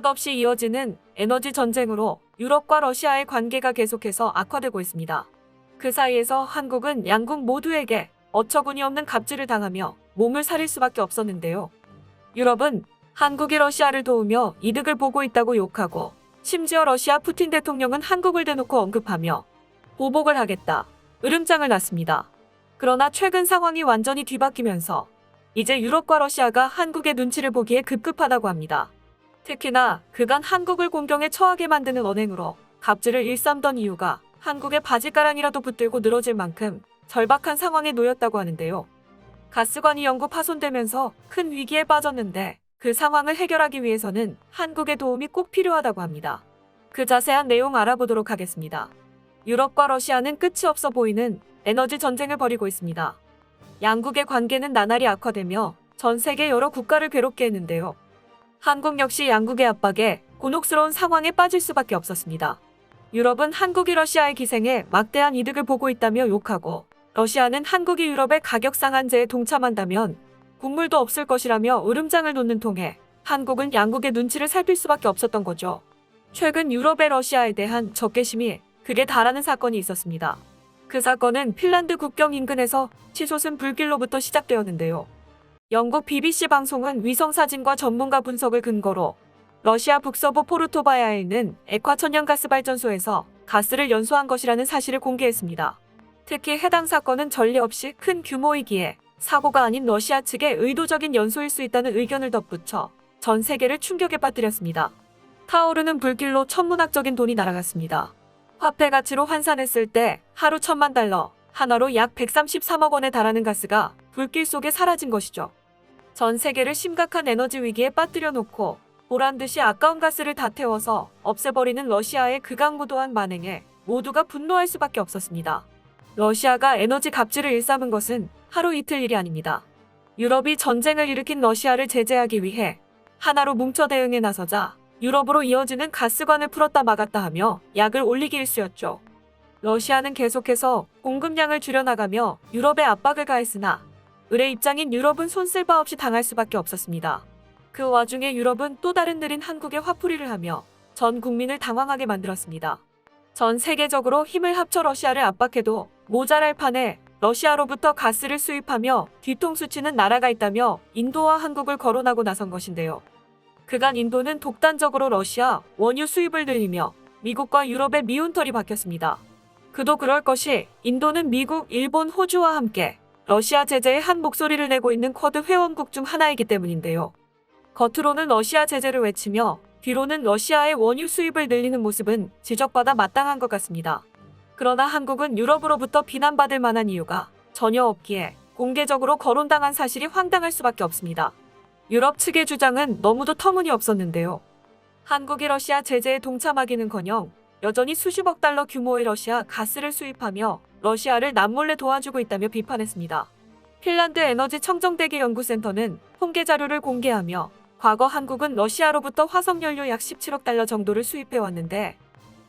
끝없이 이어지는 에너지 전쟁으로 유럽과 러시아의 관계가 계속해서 악화되고 있습니다. 그 사이에서 한국은 양국 모두에게 어처구니 없는 갑질을 당하며 몸을 사릴 수밖에 없었는데요. 유럽은 한국이 러시아를 도우며 이득을 보고 있다고 욕하고, 심지어 러시아 푸틴 대통령은 한국을 대놓고 언급하며 보복을 하겠다 으름장을 놨습니다. 그러나 최근 상황이 완전히 뒤바뀌면서 이제 유럽과 러시아가 한국의 눈치를 보기에 급급하다고 합니다. 특히나 그간 한국을 공경에 처하게 만드는 언행으로 갑질을 일삼던 이유가 한국의 바지가랑이라도 붙들고 늘어질 만큼 절박한 상황에 놓였다고 하는데요. 가스관이 영구 파손되면서 큰 위기에 빠졌는데 그 상황을 해결하기 위해서는 한국의 도움이 꼭 필요하다고 합니다. 그 자세한 내용 알아보도록 하겠습니다. 유럽과 러시아는 끝이 없어 보이는 에너지 전쟁을 벌이고 있습니다. 양국의 관계는 나날이 악화되며 전 세계 여러 국가를 괴롭게 했는데요. 한국 역시 양국의 압박에 곤혹스러운 상황에 빠질 수밖에 없었습니다. 유럽은 한국이 러시아의 기생에 막대한 이득을 보고 있다며 욕하고, 러시아는 한국이 유럽의 가격 상한제에 동참한다면 국물도 없을 것이라며 으름장을 놓는 통에 한국은 양국의 눈치를 살필 수밖에 없었던 거죠. 최근 유럽의 러시아에 대한 적개심이 극에 달하는 사건이 있었습니다. 그 사건은 핀란드 국경 인근에서 치솟은 불길로부터 시작되었는데요. 영국 BBC 방송은 위성사진과 전문가 분석을 근거로 러시아 북서부 포르토바야에 있는 액화 천연가스 발전소에서 가스를 연소한 것이라는 사실을 공개했습니다. 특히 해당 사건은 전례 없이 큰 규모이기에 사고가 아닌 러시아 측의 의도적인 연소일 수 있다는 의견을 덧붙여 전 세계를 충격에 빠뜨렸습니다. 타오르는 불길로 천문학적인 돈이 날아갔습니다. 화폐 가치로 환산했을 때 하루 1,000만 달러, 하나로 약 133억 원에 달하는 가스가 불길 속에 사라진 것이죠. 전 세계를 심각한 에너지 위기에 빠뜨려 놓고 보란듯이 아까운 가스를 다 태워서 없애버리는 러시아의 극악무도한 만행에 모두가 분노할 수밖에 없었습니다. 러시아가 에너지 갑질을 일삼은 것은 하루 이틀 일이 아닙니다. 유럽이 전쟁을 일으킨 러시아를 제재하기 위해 하나로 뭉쳐 대응에 나서자 유럽으로 이어지는 가스관을 풀었다 막았다 하며 약을 올리기 일쑤였죠. 러시아는 계속해서 공급량을 줄여나가며 유럽에 압박을 가했으나 을의 입장인 유럽은 손쓸 바 없이 당할 수밖에 없었습니다. 그 와중에 유럽은 또 다른 느린 한국에 화풀이를 하며 전 국민을 당황하게 만들었습니다. 전 세계적으로 힘을 합쳐 러시아를 압박해도 모자랄 판에 러시아로부터 가스를 수입하며 뒤통수 치는 나라가 있다며 인도와 한국을 거론하고 나선 것인데요. 그간 인도는 독단적으로 러시아 원유 수입을 늘리며 미국과 유럽의 미운털이 박혔습니다. 그도 그럴 것이 인도는 미국, 일본, 호주와 함께 러시아 제재에 한 목소리를 내고 있는 쿼드 회원국 중 하나이기 때문인데요. 겉으로는 러시아 제재를 외치며 뒤로는 러시아의 원유 수입을 늘리는 모습은 지적받아 마땅한 것 같습니다. 그러나 한국은 유럽으로부터 비난받을 만한 이유가 전혀 없기에 공개적으로 거론당한 사실이 황당할 수밖에 없습니다. 유럽 측의 주장은 너무도 터무니없었는데요. 한국이 러시아 제재에 동참하기는커녕 여전히 수십억 달러 규모의 러시아 가스를 수입하며 러시아를 남몰래 도와주고 있다며 비판했습니다. 핀란드 에너지 청정대기 연구센터는 통계 자료를 공개하며 과거 한국은 러시아로부터 화석연료 약 17억 달러 정도를 수입해왔는데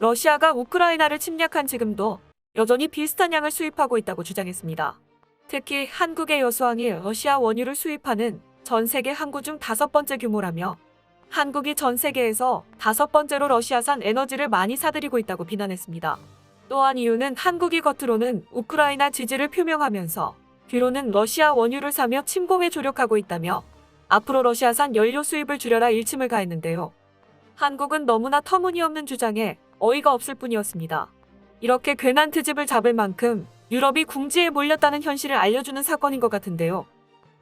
러시아가 우크라이나를 침략한 지금도 여전히 비슷한 양을 수입하고 있다고 주장했습니다. 특히 한국의 여수항이 러시아 원유를 수입하는 전 세계 항구 중 5번째 규모라며 한국이 전 세계에서 5번째로 러시아산 에너지를 많이 사들이고 있다고 비난했습니다. 또한 이유는 한국이 겉으로는 우크라이나 지지를 표명하면서 뒤로는 러시아 원유를 사며 침공에 조력하고 있다며 앞으로 러시아산 연료 수입을 줄여라 일침을 가했는데요. 한국은 너무나 터무니없는 주장에 어이가 없을 뿐이었습니다. 이렇게 괜한 트집을 잡을 만큼 유럽이 궁지에 몰렸다는 현실을 알려주는 사건인 것 같은데요.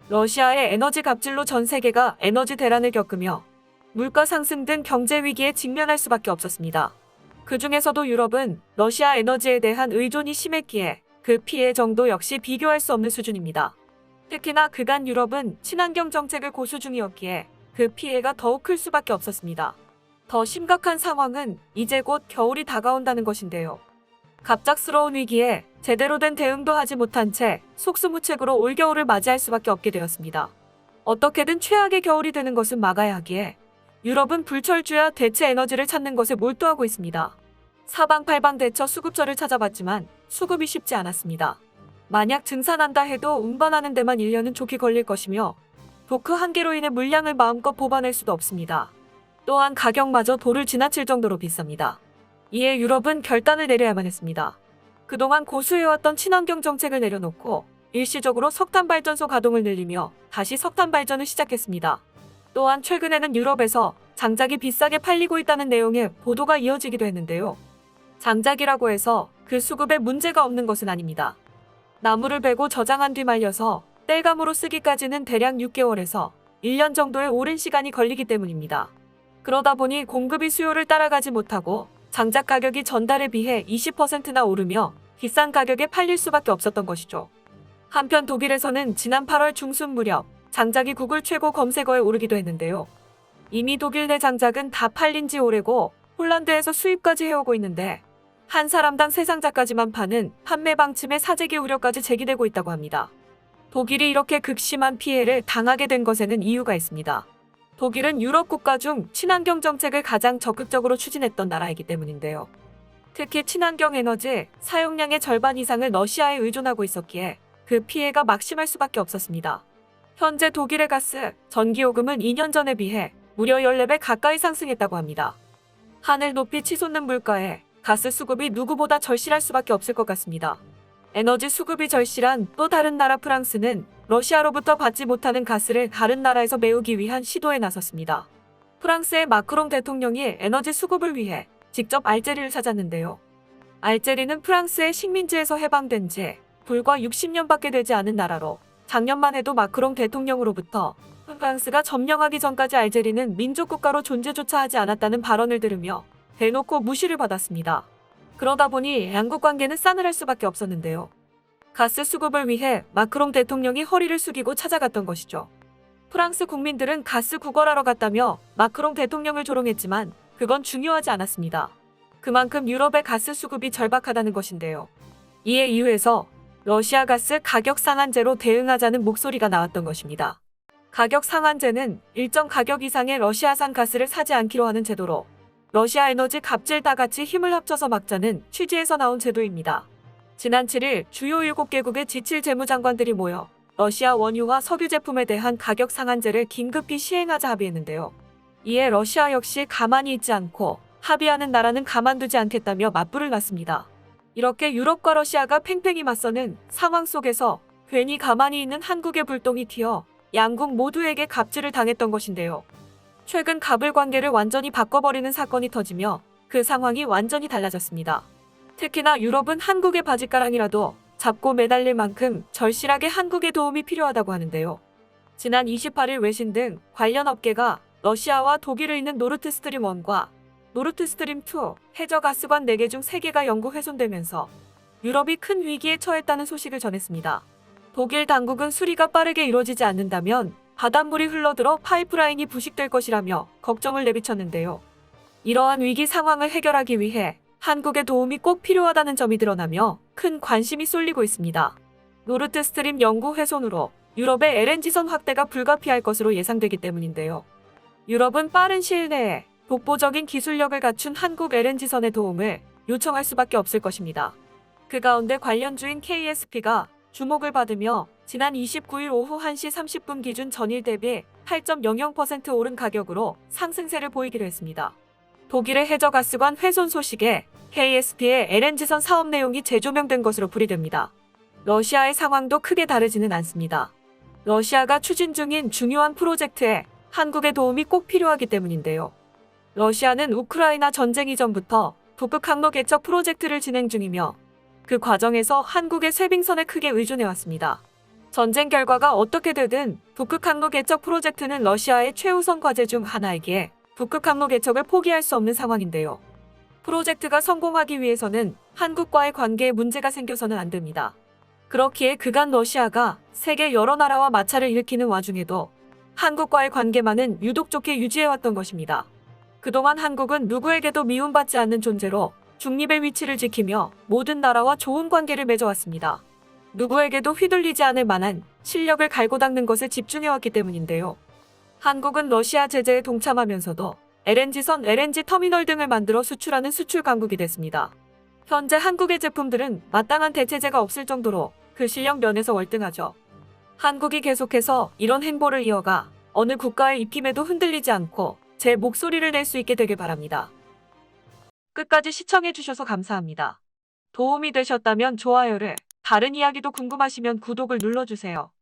러시아의 에너지 갑질로 전 세계가 에너지 대란을 겪으며 물가 상승 등 경제 위기에 직면할 수밖에 없었습니다. 그 중에서도 유럽은 러시아 에너지에 대한 의존이 심했기에 그 피해 정도 역시 비교할 수 없는 수준입니다. 특히나 그간 유럽은 친환경 정책을 고수 중이었기에 그 피해가 더욱 클 수밖에 없었습니다. 더 심각한 상황은 이제 곧 겨울이 다가온다는 것인데요. 갑작스러운 위기에 제대로 된 대응도 하지 못한 채 속수무책으로 올겨울을 맞이할 수밖에 없게 되었습니다. 어떻게든 최악의 겨울이 되는 것은 막아야 하기에 유럽은 불철주야 대체 에너지를 찾는 것에 몰두하고 있습니다. 사방팔방 대처 수급처를 찾아봤지만 수급이 쉽지 않았습니다. 만약 증산한다 해도 운반하는 데만 1년은 좋게 걸릴 것이며 도크 한계로 인해 물량을 마음껏 뽑아낼 수도 없습니다. 또한 가격마저 도를 지나칠 정도로 비쌉니다. 이에 유럽은 결단을 내려야만 했습니다. 그동안 고수해왔던 친환경 정책을 내려놓고 일시적으로 석탄 발전소 가동을 늘리며 다시 석탄 발전을 시작했습니다. 또한 최근에는 유럽에서 장작이 비싸게 팔리고 있다는 내용의 보도가 이어지기도 했는데요. 장작이라고 해서 그 수급에 문제가 없는 것은 아닙니다. 나무를 베고 저장한 뒤 말려서 땔감으로 쓰기까지는 대략 6개월에서 1년 정도의 오랜 시간이 걸리기 때문입니다. 그러다 보니 공급이 수요를 따라가지 못하고 장작 가격이 전달에 비해 20%나 오르며 비싼 가격에 팔릴 수밖에 없었던 것이죠. 한편 독일에서는 지난 8월 중순 무렵 장작이 구글 최고 검색어에 오르기도 했는데요. 이미 독일 내 장작은 다 팔린 지 오래고 폴란드에서 수입까지 해오고 있는데 한 사람당 3상자까지만 파는 판매 방침의 사재기 우려까지 제기되고 있다고 합니다. 독일이 이렇게 극심한 피해를 당하게 된 것에는 이유가 있습니다. 독일은 유럽 국가 중 친환경 정책을 가장 적극적으로 추진했던 나라이기 때문인데요. 특히 친환경 에너지 사용량의 절반 이상을 러시아에 의존하고 있었기에 그 피해가 막심할 수밖에 없었습니다. 현재 독일의 가스, 전기요금은 2년 전에 비해 무려 14배 가까이 상승했다고 합니다. 하늘 높이 치솟는 물가에 가스 수급이 누구보다 절실할 수밖에 없을 것 같습니다. 에너지 수급이 절실한 또 다른 나라 프랑스는 러시아로부터 받지 못하는 가스를 다른 나라에서 메우기 위한 시도에 나섰습니다. 프랑스의 마크롱 대통령이 에너지 수급을 위해 직접 알제리를 찾았는데요. 알제리는 프랑스의 식민지에서 해방된 지 불과 60년밖에 되지 않은 나라로 작년만 해도 마크롱 대통령으로부터 프랑스가 점령하기 전까지 알제리는 민족국가로 존재조차 하지 않았다는 발언을 들으며 대놓고 무시를 받았습니다. 그러다 보니 양국 관계는 싸늘할 수밖에 없었는데요. 가스 수급을 위해 마크롱 대통령이 허리를 숙이고 찾아갔던 것이죠. 프랑스 국민들은 가스 구걸하러 갔다며 마크롱 대통령을 조롱했지만 그건 중요하지 않았습니다. 그만큼 유럽의 가스 수급이 절박하다는 것인데요. 이에 이후에서 러시아 가스 가격 상한제로 대응하자는 목소리가 나왔던 것입니다. 가격 상한제는 일정 가격 이상의 러시아산 가스를 사지 않기로 하는 제도로 러시아 에너지 갑질 다 같이 힘을 합쳐서 막자는 취지에서 나온 제도입니다. 지난 7일 주요 7개국의 지칠 재무장관들이 모여 러시아 원유와 석유 제품에 대한 가격 상한제를 긴급히 시행하자 합의했는데요. 이에 러시아 역시 가만히 있지 않고 합의하는 나라는 가만두지 않겠다며 맞불을 놨습니다. 이렇게 유럽과 러시아가 팽팽히 맞서는 상황 속에서 괜히 가만히 있는 한국의 불똥이 튀어 양국 모두에게 갑질을 당했던 것인데요. 최근 갑을 관계를 완전히 바꿔버리는 사건이 터지며 그 상황이 완전히 달라졌습니다. 특히나 유럽은 한국의 바짓가랑이라도 잡고 매달릴 만큼 절실하게 한국의 도움이 필요하다고 하는데요. 지난 28일 외신 등 관련 업계가 러시아와 독일을 잇는 노르트스트림 1과 노르트스트림 2 해저 가스관 4개 중 3개가 영구 훼손되면서 유럽이 큰 위기에 처했다는 소식을 전했습니다. 독일 당국은 수리가 빠르게 이루어지지 않는다면 바닷물이 흘러들어 파이프라인이 부식될 것이라며 걱정을 내비쳤는데요. 이러한 위기 상황을 해결하기 위해 한국의 도움이 꼭 필요하다는 점이 드러나며 큰 관심이 쏠리고 있습니다. 노르트스트림 영구 훼손으로 유럽의 LNG선 확대가 불가피할 것으로 예상되기 때문인데요. 유럽은 빠른 시일 내에 독보적인 기술력을 갖춘 한국 LNG선의 도움을 요청할 수밖에 없을 것입니다. 그 가운데 관련주인 KSP가 주목을 받으며 지난 29일 오후 1시 30분 기준 전일 대비 8.00% 오른 가격으로 상승세를 보이기로 했습니다. 독일의 해저가스관 훼손 소식에 KSP의 LNG선 사업 내용이 재조명된 것으로 풀이됩니다. 러시아의 상황도 크게 다르지는 않습니다. 러시아가 추진 중인 중요한 프로젝트에 한국의 도움이 꼭 필요하기 때문인데요. 러시아는 우크라이나 전쟁 이전부터 북극 항로 개척 프로젝트를 진행 중이며 그 과정에서 한국의 쇄빙선에 크게 의존해왔습니다. 전쟁 결과가 어떻게 되든 북극 항로 개척 프로젝트는 러시아의 최우선 과제 중 하나이기에 북극 항로 개척을 포기할 수 없는 상황인데요. 프로젝트가 성공하기 위해서는 한국과의 관계에 문제가 생겨서는 안 됩니다. 그렇기에 그간 러시아가 세계 여러 나라와 마찰을 일으키는 와중에도 한국과의 관계만은 유독 좋게 유지해왔던 것입니다. 그동안 한국은 누구에게도 미움받지 않는 존재로 중립의 위치를 지키며 모든 나라와 좋은 관계를 맺어왔습니다. 누구에게도 휘둘리지 않을 만한 실력을 갈고 닦는 것에 집중해왔기 때문인데요. 한국은 러시아 제재에 동참하면서도 LNG선, LNG 터미널 등을 만들어 수출하는 수출 강국이 됐습니다. 현재 한국의 제품들은 마땅한 대체제가 없을 정도로 그 실력 면에서 월등하죠. 한국이 계속해서 이런 행보를 이어가 어느 국가의 입김에도 흔들리지 않고 제 목소리를 낼 수 있게 되길 바랍니다. 끝까지 시청해주셔서 감사합니다. 도움이 되셨다면 좋아요를, 다른 이야기도 궁금하시면 구독을 눌러주세요.